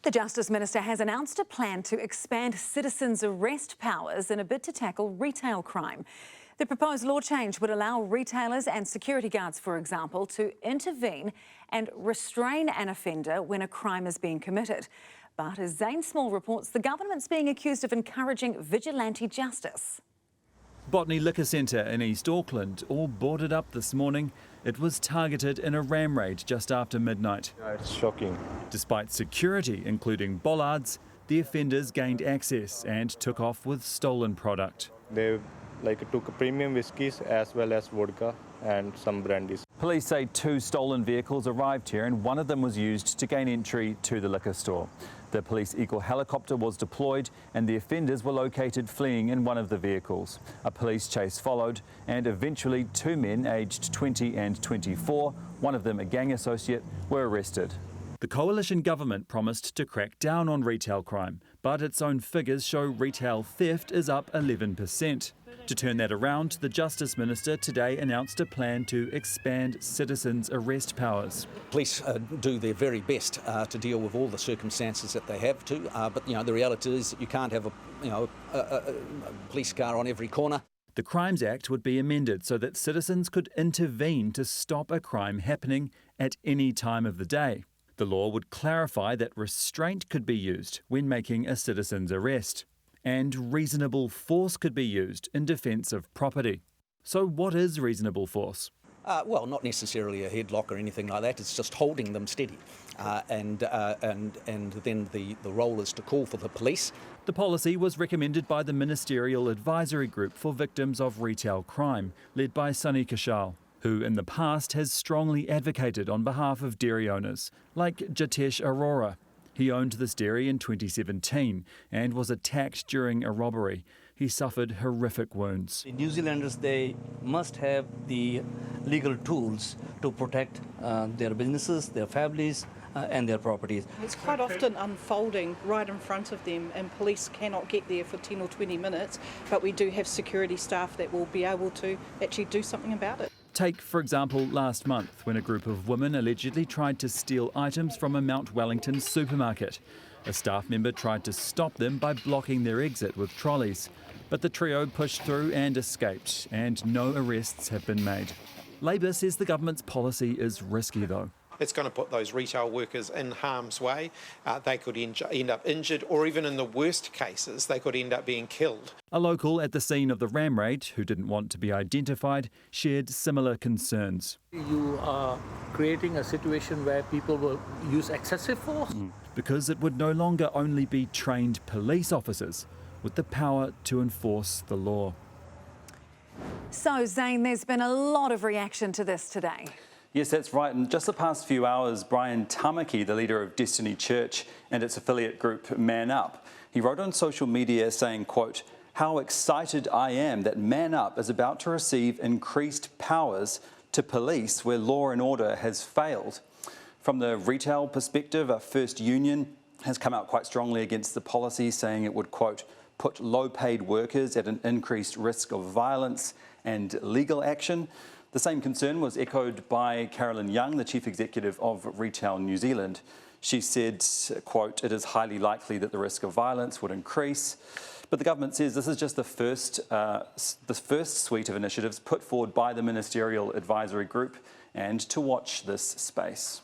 The Justice Minister has announced a plan to expand citizens' arrest powers in a bid to tackle retail crime. The proposed law change would allow retailers and security guards, for example, to intervene and restrain an offender when a crime is being committed. But as Zane Small reports, the government's being accused of encouraging vigilante justice. Botany Liquor Centre in East Auckland, all boarded up this morning. It was targeted in a ram raid just after midnight. It's shocking. Despite security, including bollards, the offenders gained access and took off with stolen product. They took premium whiskies as well as vodka and some brandies. Police say 2 stolen vehicles arrived here and one of them was used to gain entry to the liquor store. The police Eagle helicopter was deployed and the offenders were located fleeing in one of the vehicles. A police chase followed and eventually 2 men aged 20 and 24, one of them a gang associate, were arrested. The coalition government promised to crack down on retail crime, but its own figures show retail theft is up 11%. To turn that around, the Justice Minister today announced a plan to expand citizens' arrest powers. Police do their very best to deal with all the circumstances that they have to, but the reality is that you can't have a police car on every corner. The Crimes Act would be amended so that citizens could intervene to stop a crime happening at any time of the day. The law would clarify that restraint could be used when making a citizen's arrest, and reasonable force could be used in defence of property. So what is reasonable force? Well, not necessarily a headlock or anything like that. It's just holding them steady, and then the role is to call for the police. The policy was recommended by the Ministerial Advisory Group for Victims of Retail Crime, led by Sunny Kishal, who in the past has strongly advocated on behalf of dairy owners, like Jitesh Arora. He owned this dairy in 2017 and was attacked during a robbery. He suffered horrific wounds. The New Zealanders, they must have the legal tools to protect their businesses, their families and their properties. It's quite often unfolding right in front of them and police cannot get there for 10 or 20 minutes, but we do have security staff that will be able to actually do something about it. Take, for example, last month when a group of women allegedly tried to steal items from a Mount Wellington supermarket. A staff member tried to stop them by blocking their exit with trolleys. But the trio pushed through and escaped, and no arrests have been made. Labor says the government's policy is risky though. It's going to put those retail workers in harm's way. They could end up injured, or even in the worst cases, they could end up being killed. A local at the scene of the ram raid, who didn't want to be identified, shared similar concerns. You are creating a situation where people will use excessive force. Because it would no longer only be trained police officers with the power to enforce the law. So, Zane, there's been a lot of reaction to this today. Yes, that's right. In just the past few hours, Brian Tamaki, the leader of Destiny Church and its affiliate group Man Up, he wrote on social media saying, quote, "How excited I am that Man Up is about to receive increased powers to police where law and order has failed." From the retail perspective, a First Union has come out quite strongly against the policy, saying it would, quote, "put low-paid workers at an increased risk of violence and legal action." The same concern was echoed by Carolyn Young, the Chief Executive of Retail New Zealand. She said, quote, "It is highly likely that the risk of violence would increase." But the government says this is just the first suite of initiatives put forward by the Ministerial Advisory Group, and to watch this space.